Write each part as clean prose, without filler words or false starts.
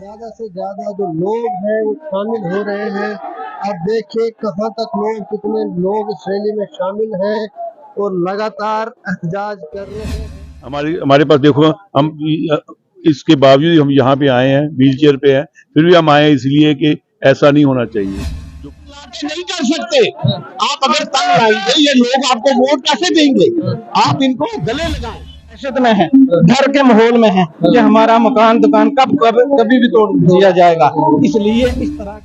ज्यादा से ज्यादा जो लोग हैं वो शामिल हो रहे हैं। अब देखिए कहाँ तक लोग, कितने लोग इस रैली में शामिल हैं और लगातार एहतजाज कर रहे हैं। हमारे पास देखो, हम इसके बावजूद हम यहाँ पे आए हैं, व्हील चेयर पे हैं, फिर भी हम आए हैं इसलिए कि ऐसा नहीं होना चाहिए। नहीं कर सकते आप, अगर तंग लाएंगे ये लोग आपको वोट कैसे देंगे? आप इनको गले लगाएं। दहशत में है, डर के माहौल में है कि हमारा मकान दुकान कभी भी तोड़ दिया जाएगा, इसलिए इस तरह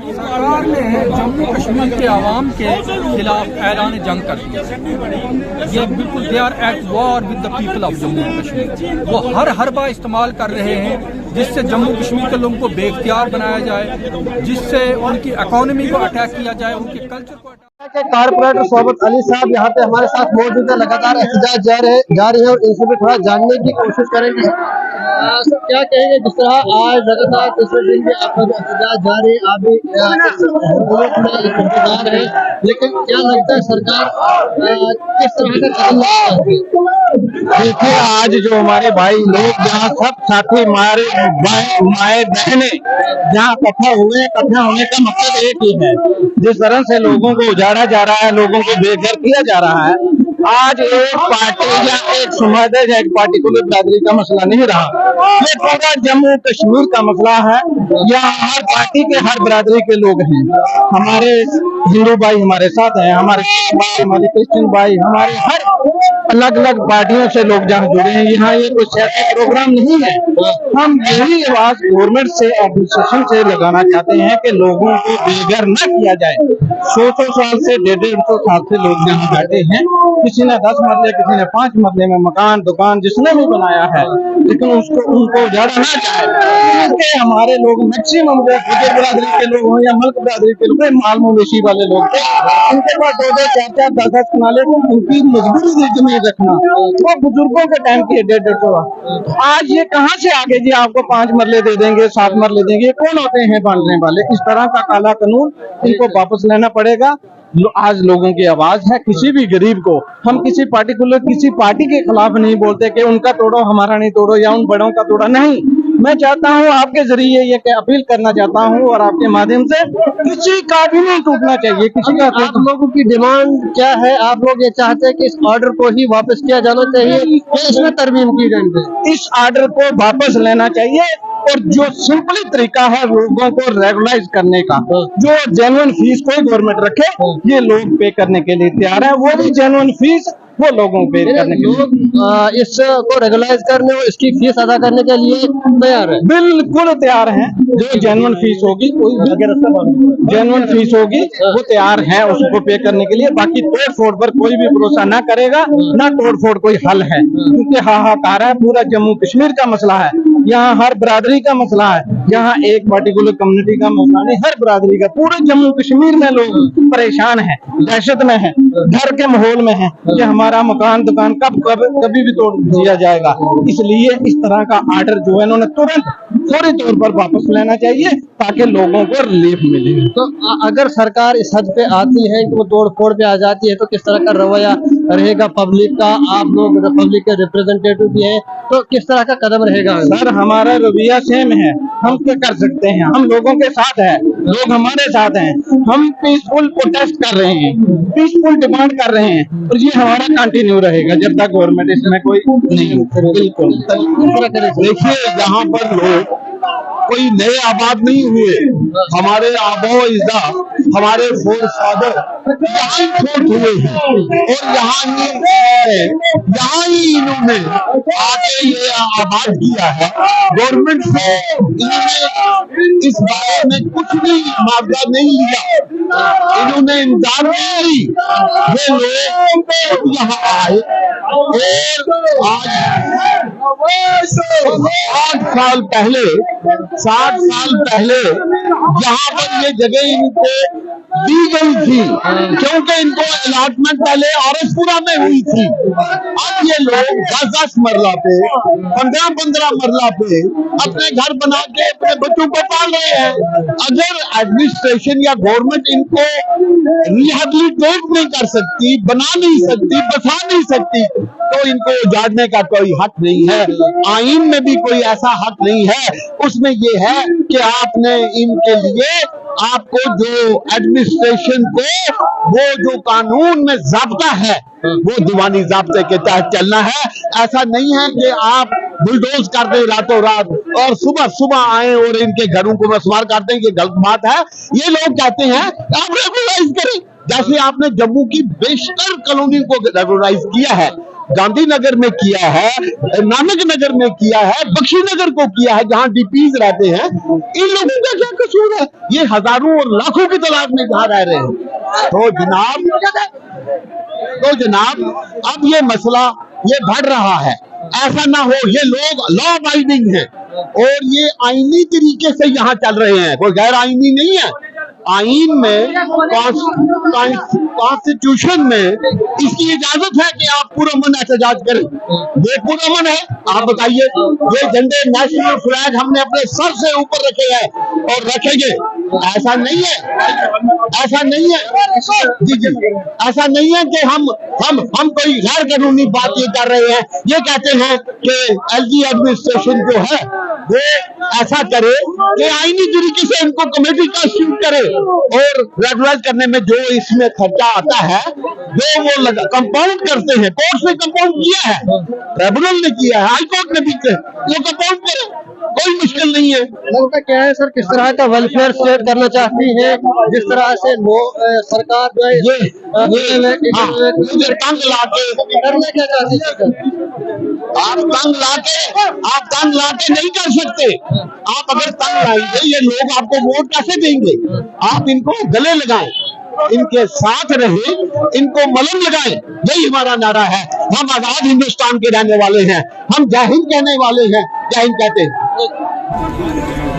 सरकार ने जम्मू कश्मीर के आवाम के खिलाफ ऐलान जंग कर दिया। ये बिल्कुल they are at war with the people of Jammu Kashmir. वो हर हरबा इस्तेमाल कर रहे हैं जिससे जम्मू कश्मीर के लोगों को बेख्तियार बनाया जाए, जिससे उनकी इकोनॉमी को अटैक किया जाए, उनके कल्चर को कारपोरेटर सोबत अली साहब यहाँ पे हमारे साथ मौजूद है। लगातार एहतजाज जारी है और इनसे भी थोड़ा जानने की कोशिश करेंगे। क्या कहेंगे, जिस तरह आज लगातार तीसरे दिन भी आपका जो एहतजाज जारी है, आप भी इंतजार है, लेकिन क्या लगता है सरकार किस तरह का कदम लेगी? देखिए, आज जो हमारे भाई लोग जहाँ सब साथी हमारे माए बहने जहाँ इकट्ठा हुए, इकट्ठा होने का मकसद एक ही है। जिस तरह से लोगों को उजाड़ा जा रहा है, लोगों को बेघर किया जा रहा है, आज एक पार्टी या एक समाज या एक पार्टिकुलर बिरादरी का मसला नहीं रहा, ये पूरा जम्मू कश्मीर का मसला है। यहाँ हर पार्टी के हर बिरादरी के लोग हैं। हमारे हिंदू भाई हमारे साथ हैं, हमारे क्रिश्चियन भाई, हमारे हर अलग अलग पार्टियों से लोग जहाँ जुड़े हैं। यहाँ ये कोई सियासी प्रोग्राम नहीं है। हम यही आवाज गवर्नमेंट से, एडमिनिस्ट्रेशन से लगाना चाहते हैं कि लोगों को बेघर न किया जाए। 100 साल से 150 साल से लोग यहाँ बैठे हैं, किसी ने 10 मरले, किसी ने 5 मरले में मकान दुकान जिसने भी बनाया है, लेकिन उनको उजाड़ा ना जाए। क्योंकि हमारे लोग मैक्सिमम गुजर बिरादरी के लोग हों या मल्क बिरादरी के लोग, माल मवेशी वाले लोग थे, उनके पास 2-2, 4-4, 10-10 कनाले, उनकी मजबूरी थी जमीन रखना। वो बुजुर्गों के टाइम की 150 आज ये कहाँ से आगे जी आपको 5 मरले दे देंगे, 7 मरले देंगे? कौन होते हैं बांटने वाले? इस तरह का काला कानून इनको वापस लेना पड़ेगा। आज लोगों की आवाज है। किसी भी गरीब को, हम किसी पार्टिकुलर किसी पार्टी के खिलाफ नहीं बोलते कि उनका तोड़ो हमारा नहीं तोड़ो या उन बड़ों का तोड़ा नहीं। मैं चाहता हूं आपके जरिए ये अपील करना चाहता हूं और आपके माध्यम से, किसी का भी नहीं टूटना चाहिए, किसी का। आप लोगों की डिमांड क्या है? आप लोग ये चाहते हैं कि इस ऑर्डर को ही वापस किया जाना चाहिए या इसमें तरमीम की जाए? इस ऑर्डर को वापस लेना चाहिए और जो सिंपली तरीका है लोगों को रेगुलाइज करने का, जो जेन्युइन फीस कोई गवर्नमेंट रखे, ये लोग पे करने के लिए तैयार है। वो भी जेन्युइन फीस वो लोगों पे करने के लिए इसको रेगुलाइज करने और इसकी फीस अदा करने के लिए तैयार है, बिल्कुल तैयार हैं। जो जेन्युइन फीस होगी, कोई भी जेन्युइन फीस होगी, वो तैयार है उसको पे करने के लिए। बाकी तोड़ फोड़ पर कोई भी भरोसा ना करेगा, ना तोड़ फोड़ कोई हल है, क्योंकि हाहाकार है। पूरा जम्मू कश्मीर का मसला है, यहाँ हर बिरादरी का मसला है, यहाँ एक पर्टिकुलर कम्युनिटी का मसला नहीं, हर बिरादरी का। पूरे जम्मू कश्मीर में लोग परेशान हैं, दहशत में है, डर के माहौल में है कि हमारा मकान दुकान कभी भी तोड़ दिया जाएगा। इसलिए इस तरह का आर्डर जो है इन्होंने तुरंत फौरी तौर पर वापस लेना चाहिए ताकि लोगों को रिलीफ मिले। तो अगर सरकार इस हद पे आती है कि वो तोड़ फोड़ पे आ जाती है, तो किस तरह का रवैया रहेगा पब्लिक का? आप लोग पब्लिक के रिप्रेजेंटेटिव भी हैं, तो किस तरह का कदम रहेगा? सर, हमारा रवैया सेम है। हम क्या कर सकते हैं? हम लोगों के साथ है, लोग हमारे साथ हैं। हम पीसफुल प्रोटेस्ट कर रहे हैं, पीसफुल डिमांड कर रहे हैं, और ये हमारा कंटिन्यू रहेगा जब तक गवर्नमेंट इसमें कोई नहीं। बिल्कुल। देखिए, यहाँ पर लोग कोई नए आबाद नहीं हुए। हमारे आबो इज़्ज़ा, हमारे फोर फादर यहाँ फोर्ट हुए हैं और यहाँ ही इन्होंने आके ये आबाद किया है। गवर्नमेंट से इन्होंने इस बारे में कुछ भी मुआवजा नहीं लिया, इन्होंने इमदाद नहीं ली। ये लोग यहाँ आए और आज 60 साल पहले यहाँ पर ये जगह इनको दी गई थी, क्योंकि इनको अलॉटमेंट पहले आरएसपुरा में हुई थी। अब ये लोग 10-10 मरला पे, 15-15 मरला पे अपने घर बना के अपने बच्चों को पाल रहे हैं। अगर एडमिनिस्ट्रेशन या गवर्नमेंट इनको रिहेबिलिटेट नहीं कर सकती, बना नहीं सकती, बसा नहीं सकती, तो इनको उजाड़ने का कोई हक नहीं है। आईन में भी कोई ऐसा हक नहीं है। उसमें ये है कि आपने इनके लिए आपको जो एडमिनिस्ट्रेशन को वो जो कानून में ज़ाब्ता है वो दीवानी ज़ाब्ते के तहत चलना है। ऐसा नहीं है कि आप बुलडोज कर दें रातों रात और सुबह सुबह आए और इनके घरों को मसमार कर दें। ये गलत बात है। ये लोग कहते हैं आप रेगुलराइज करें, जैसे आपने जम्मू की बेशतर कॉलोनी को रेगुलराइज किया है, गांधीनगर में किया है, नानक नगर में किया है, बख्शी नगर को किया है, जहां डीपीज रहते हैं। इन लोगों का क्या कसूर है? ये हजारों और लाखों की तादाद में जहां रह रहे हैं। तो जनाब अब ये मसला ये बढ़ रहा है। ऐसा ना हो, ये लोग लॉ अबाइडिंग हैं और ये आईनी तरीके से यहाँ चल रहे हैं, कोई गैर आईनी नहीं है। आईन में, कॉन्स्टिट्यूशन में इसकी इजाजत है कि आप पुरअमन एहतजाज करें। ये पुरअमन है। आप बताइए, ये झंडे नेशनल फ्लैग हमने अपने सर से ऊपर रखे हैं और रखेंगे। ऐसा नहीं है, ऐसा नहीं है जी, ऐसा नहीं है कि हम कोई गैर कानूनी बात ये कर रहे हैं। ये कहते हैं कि एलजी एडमिनिस्ट्रेशन जो है वो ऐसा करे कि आईनी तरीके से इनको कमेटी कॉन्स्टिट्यूट करे और रेगुलराइज करने में जो इसमें खर्चा आता है वो कंपाउंड करते हैं। कोर्ट ने कंपाउंड किया है, ट्रिब्यूनल ने किया है, हाई कोर्ट ने भी किया, वो कंपाउंड करे, कोई मुश्किल नहीं है। लगता क्या है सर, किस तरह का वेलफेयर स्टेट करना चाहती है, जिस तरह से सरकार जो है ये तंग लाके करना क्या चाहती है? आप तंग लाके नहीं कर सकते। आप अगर तंग लाएंगे, ये लोग आपको वोट कैसे देंगे? आप इनको गले लगाएं, इनके साथ रहे, इनको मलम लगाएं। यही हमारा नारा है। हम आजाद हिंदुस्तान के रहने वाले हैं, हम जय हिंद कहने वाले हैं, जय हिंद कहते हैं।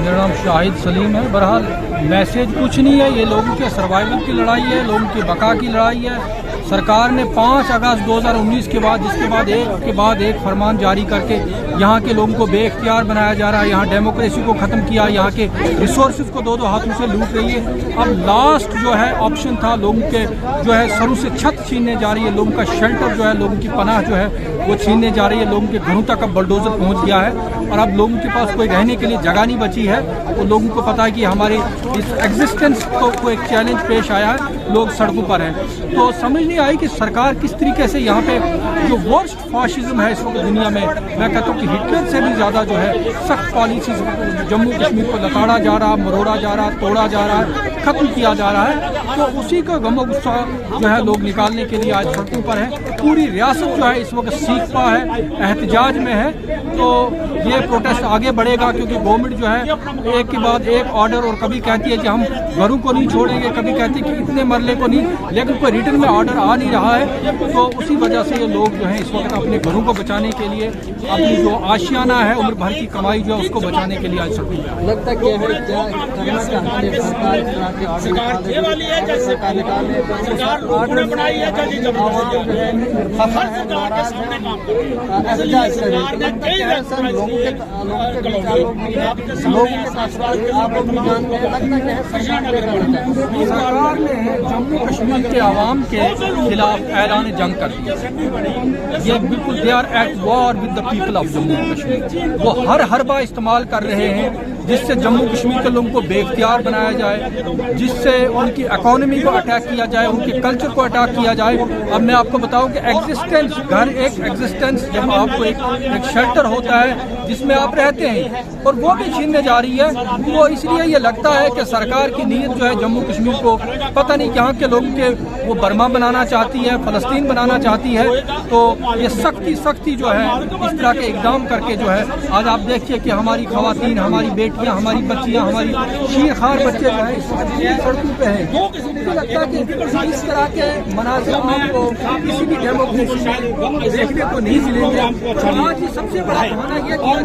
मेरा नाम शाहिद सलीम है। बहरहाल मैसेज कुछ नहीं है, ये लोगों के सर्वाइवल की लड़ाई है, लोगों की बका की लड़ाई है। सरकार ने 5 अगस्त 2019 के बाद, जिसके बाद एक फरमान जारी करके यहाँ के लोगों को बेइख्तियार बनाया जा रहा है, यहाँ डेमोक्रेसी को ख़त्म किया, यहाँ के रिसोर्सेज को दो हाथों से लूट रही है। अब लास्ट जो है ऑप्शन था, लोगों के जो है सरों से छत छीनने जा रही है, लोगों का शेल्टर जो है, लोगों की पनाह जो है वो छीनने जा रही है। लोगों के घरों तक अब बलडोजर पहुँच गया है और अब लोगों के पास कोई रहने के लिए जगह नहीं बची है। तो लोगों को पता है कि हमारी इस एग्जिस्टेंस को एक चैलेंज पेश आया है, लोग सड़कों पर हैं। तो समझ नहीं आई कि सरकार किस तरीके से यहाँ पे जो वर्स्ट फाशिज्म है इस वक्त दुनिया में, मैं कहता हूँ कि हिटलर से भी ज़्यादा जो है सख्त पॉलिसीज जम्मू कश्मीर को लताड़ा जा रहा, मरोड़ा जा रहा, तोड़ा जा रहा है, ख़त्म किया जा रहा है। तो उसी का गम गुस्सा जो है लोग निकालने के लिए आज सड़कों पर है। पूरी रियासत जो है इस वक्त सीखता है, एहतजाज में है। तो ये प्रोटेस्ट आगे बढ़ेगा, क्योंकि गवर्नमेंट जो है एक के बाद एक ऑर्डर, और कभी कहती है कि हम घरों को नहीं छोड़ेंगे, कभी कहती है कि इतने मरले को नहीं, लेकिन कोई रिटर्न में ऑर्डर आ नहीं रहा है। तो उसी वजह से ये लोग जो है इस वक्त अपने घरों को बचाने के लिए, अपनी जो आशियाना है उम्र भर की कमाई जो है उसको बचाने के लिए आज सड़कों पर। लगता क्या है, क्या करना चाहती है सरकार? ऑर्डर बनाई है, सरकार ने जम्मू कश्मीर के आवाम के खिलाफ ऐलान जंग कर दिया। ये बिल्कुल they are at war with the people of Jammu Kashmir. वो हर हरबा इस्तेमाल कर रहे हैं जिससे जम्मू कश्मीर के लोगों को बेइख्तियार बनाया जाए, जिससे उनकी इकोनॉमी को अटैक किया जाए, उनके कल्चर को अटैक किया जाए। अब मैं आपको बताऊं कि एग्जिस्टेंस, घर एक एग्जिस्टेंस, जब आपको एक शेल्टर होता है जिसमें आप रहते हैं, और वो भी छीनने जा रही है। वो इसलिए ये लगता है कि सरकार की नीयत जो है जम्मू कश्मीर को, पता नहीं यहाँ के लोगों के वो बर्मा बनाना चाहती है, फलस्तीन बनाना चाहती है। तो ये सख्ती जो है इस तरह के इकदाम करके जो है, आज आप देखिए कि हमारी खवातीन, हमारी बेटी बेटियां, हमारी बच्चियां, हमारी शीरखार बच्चे जो है सड़कों पे हैं। मुझे लगता है कि इस तरह के मनाज़िर आपको किसी भी डेमोक्रेसी में देखने को नहीं मिलेंगे। आज ये सबसे बड़ा बहाना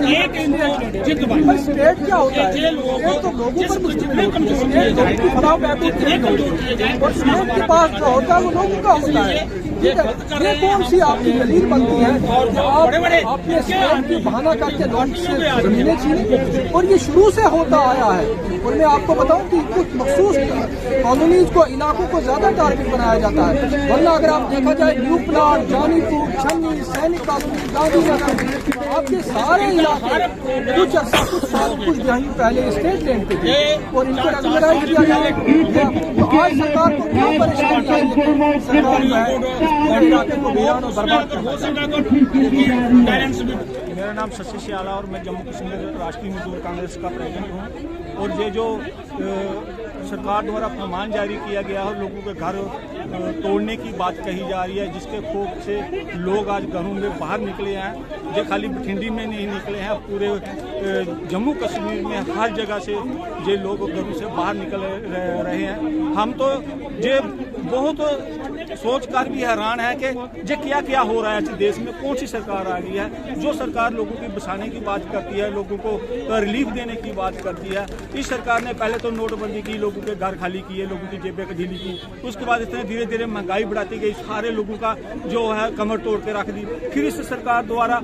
ये किया स्टेट क्या होता है, वो तो लोगों पर मुश्किल होती है, स्टेट की फलाह बहबूद नहीं होती है और स्टेट के पास जो होता है वो लोगों का होता है। ठीक है, ये कौन सी आपकी दलील बनती है कि आप अपने स्टेट की बहाना करके लोगों से जमीनें छीनें? और ये शुरू से होता आया है। और मैं आपको बताऊं कि कुछ मखसूस कॉलोनीज को, इलाकों को ज्यादा टारगेट बनाया जाता है, वरना अगर आप देखा जाए न्यू प्लाट, जानीपुर, छन्नी, सैनिक कॉलोनी, गांधीनगर, आपके सारे इलाके कुछ अर्सा, कुछ साल, कुछ दहाई पहले स्टेट लैंड पे थे और इनको रेगुलराइज किया गया। तो आज सरकार को क्या परेशानी है? सरकार जो है इलाके को बयान और बर्बाद मेरा नाम शशि श्याला और मैं जम्मू कश्मीर राष्ट्रीय मजदूर कांग्रेस का प्रेसिडेंट हूँ। और ये जो सरकार द्वारा फरमान जारी किया गया है, लोगों के घर तोड़ने की बात कही जा रही है, जिसके खौफ से लोग आज घरों में बाहर निकले हैं। ये खाली बठिंडी में नहीं निकले हैं, पूरे जम्मू कश्मीर में हर जगह से ये लोग घरों से बाहर निकल रहे हैं। हम तो ये बहुत सोच कर भी हैरान है कि ये क्या क्या हो रहा है इस देश में, कौन सी सरकार आ गई है जो सरकार लोगों की बसाने की बात करती है, लोगों को रिलीफ देने की बात करती है। इस सरकार ने पहले तो नोटबंदी की, लोगों के घर खाली किए, लोगों की जेबें ढीली की, उसके बाद इतने धीरे धीरे महंगाई बढ़ाती गई, सारे लोगों का जो है कमर तोड़ के रख दी। फिर इस सरकार द्वारा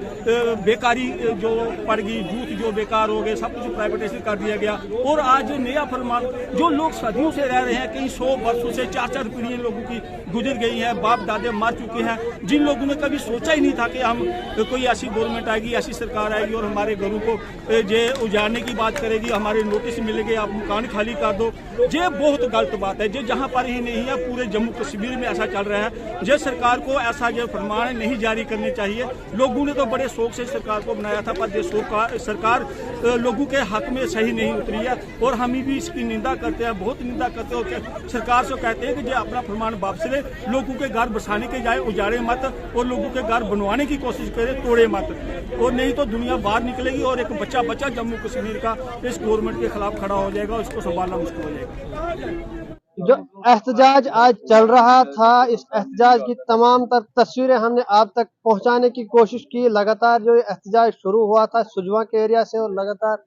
बेकारी जो पड़ गई, यूथ जो बेकार हो गए, सब कुछ प्राइवेटाइजेशन कर दिया गया। और आज जो नया फरमान, जो लोग सदियों से रह रहे हैं, कई 100 वर्षों से 4-4 पीढ़ियां लोगों की गुजर गई है, बाप दादे मर चुके हैं, जिन लोगों ने कभी सोचा ही नहीं था कि हम कोई ऐसी गवर्नमेंट आएगी, ऐसी सरकार आएगी और हमारे घरों को ये उजाड़ने की बात करेगी, हमारे नोटिस मिलेंगे, आप मकान खाली कर दो। ये बहुत गलत बात है। ये जहाँ पर ही नहीं है, पूरे जम्मू कश्मीर में ऐसा चल रहा है। ये सरकार को ऐसा जो फरमान नहीं जारी करने चाहिए। लोगों ने तो बड़े शौक से सरकार को बनाया था, पर ये सरकार लोगों के हक में सही नहीं उतरी है और हम भी इसकी निंदा करते हैं, बहुत निंदा करते हैं। सरकार से कहते हैं कि जो अपना फरमान वापस ले, लोगों के घर बसाने के जाए उजाड़े मत और लोगों के घर बनवाने की कोशिश करे, तोड़े मत। और नहीं तो दुनिया बाहर निकलेगी और एक बच्चा जम्मू कश्मीर का इस गवर्नमेंट के खिलाफ खड़ा हो जाएगा, उसको संभालना मुश्किल हो जाएगा। जो एहतजाज आज चल रहा था, इस एहतजाज की तमाम तर तस्वीरें हमने आप तक पहुंचाने की कोशिश की। लगातार जो एहतजाज शुरू हुआ था सुजवा के एरिया से और लगातार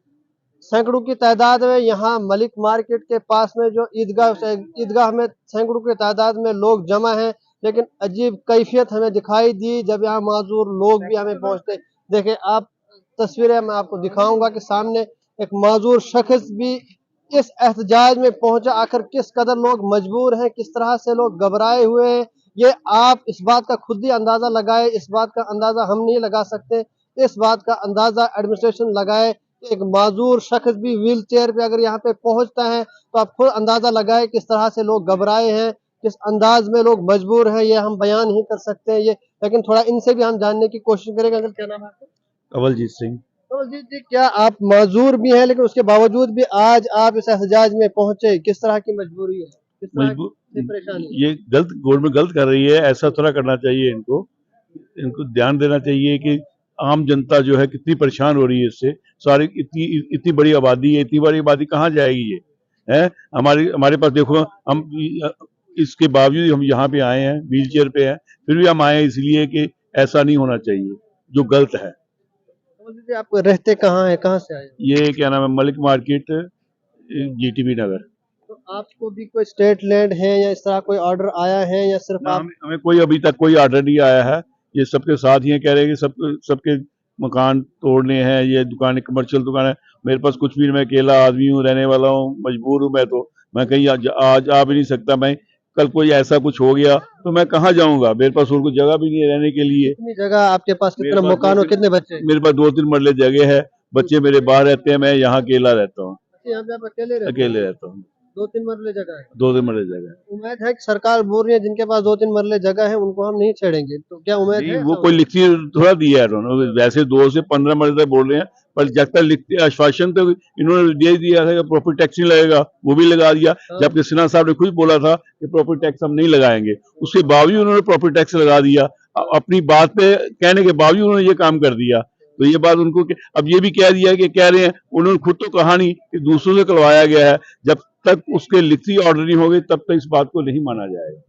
सैकड़ों की तादाद में यहाँ मलिक मार्केट के पास में जो ईदगाह में सैकड़ों की तादाद में लोग जमा हैं। लेकिन अजीब कैफियत हमें दिखाई दी जब यहाँ माजूर लोग भी हमें पहुंचते। देखें आप तस्वीरें मैं आपको दिखाऊंगा कि सामने एक माजूर शख्स भी इस एहतजाज में पहुंचा। आखिर किस कदर लोग मजबूर हैं, किस तरह से लोग घबराए हुए हैं, ये आप इस बात का खुद ही अंदाजा लगाए। इस बात का अंदाजा हम नहीं लगा सकते, इस बात का अंदाजा एडमिनिस्ट्रेशन लगाए। एक माजूर शख्स भी व्हील चेयर पे अगर यहाँ पे पहुंचता है तो आप खुद अंदाजा लगाए किस तरह से लोग घबराए हैं, किस अंदाज में लोग मजबूर हैं। ये हम बयान नहीं कर सकते हैं ये, लेकिन थोड़ा इनसे भी हम जानने की कोशिश करेंगे। अगर क्या नाम है आपका? कवलजीत सिंह। कवलजीत जी, क्या आप माजूर भी हैं लेकिन उसके बावजूद भी आज आप इस एहतजाज में पहुंचे, किस तरह की मजबूरी है, किस तरह की परेशानी? ये गलत, गवर्नमेंट गलत कर रही है, ऐसा थोड़ा करना चाहिए। इनको ध्यान देना चाहिए कि आम जनता जो है कितनी परेशान हो रही है इससे। सारी इतनी बड़ी आबादी है, इतनी बड़ी आबादी कहाँ जाएगी ये है? हमारे पास देखो, हम इसके बावजूद हम यहाँ पे आए हैं, व्हील चेयर पे हैं, फिर भी हम आए इसलिए कि ऐसा नहीं होना चाहिए जो गलत है। आप रहते कहाँ हैं, कहाँ से आए? ये क्या नाम है, मलिक मार्केट, जीटीबी नगर। तो आपको भी कोई स्टेट लैंड है या इस तरह कोई ऑर्डर आया है या सिर्फ आप? हमें कोई अभी तक कोई ऑर्डर नहीं आया है। ये सबके साथ ही कह रहे हैं कि सबके मकान तोड़ने हैं, ये दुकानें कमर्शियल दुकान है। मेरे पास कुछ भी, मैं अकेला आदमी हूँ, रहने वाला हूँ, मजबूर हूँ। मैं कहीं आज आ भी नहीं सकता। मैं कल कोई ऐसा कुछ हो गया तो मैं कहाँ जाऊंगा? मेरे पास और कोई जगह भी नहीं है रहने के लिए। कितनी जगह आपके पास, कितना मकान और कितने बच्चे? मेरे पास 2-3 मरले जगह है, बच्चे मेरे बाहर रहते हैं, मैं यहाँ अकेला रहता हूँ। यहाँ पे आप अकेले रहता हूँ। 2-3 मरले जगह है? 2-3 मरले जगह। उम्मीद है कि सरकार बोल रही है जिनके पास 2-3 मरले जगह है उनको हम नहीं छेड़ेंगे, तो क्या उम्मीद है? वो कोई लिखती थोड़ा दिया है उन्होंने, वैसे 2 से 15 मरले तक बोल रहे हैं, पर जब तक लिखते आश्वासन तो इन्होंने दे दिया था कि प्रॉपर्टी टैक्स नहीं लगेगा, वो भी लगा दिया। जबकि सिन्हा साहब ने खुद बोला था कि प्रॉपर्टी टैक्स हम नहीं लगाएंगे, उसके बावजूद उन्होंने प्रॉपर्टी टैक्स लगा दिया। अपनी बात पे कहने के बावजूद उन्होंने ये काम कर दिया। तो ये बात उनको अब ये भी कह दिया कि कह रहे हैं, उन्होंने खुद तो कहा नहीं कि दूसरों से करवाया गया है, जब तक उसके लिखती ऑर्डर नहीं होगी तब तक इस बात को नहीं माना जाएगा।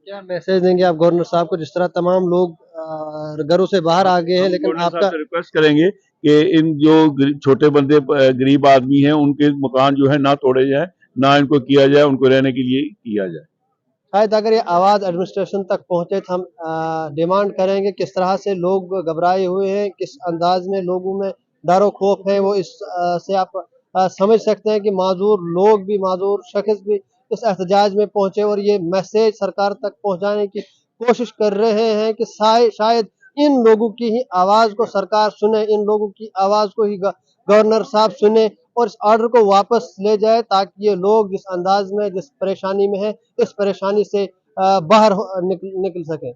क्या मैसेज देंगे आप गवर्नर साहब को, जिस तरह तमाम लोग घरों से बाहर आ गए हैं, लेकिन गवर्नर साहब आपका से रिक्वेस्ट करेंगे कि इन जो छोटे बंदे गरीब आदमी हैं उनके मकान जो है ना तोड़े जाए, ना इनको किया जाए, उनको रहने के लिए किया जाए। शायद अगर ये आवाज एडमिनिस्ट्रेशन तक पहुंचे तो हम डिमांड करेंगे। किस तरह से लोग घबराए हुए हैं, किस अंदाज में लोगों में डर खौफ है, वो इस से आप समझ सकते हैं कि माजूर लोग भी, माजूर शख्स भी इस एहतजाज में पहुंचे और ये मैसेज सरकार तक पहुंचाने की कोशिश कर रहे हैं कि शायद इन लोगों की ही आवाज को सरकार सुने, इन लोगों की आवाज को ही गवर्नर साहब सुने और इस ऑर्डर को वापस ले जाए, ताकि ये लोग जिस अंदाज में, जिस परेशानी में है, इस परेशानी से बाहर निकल सके।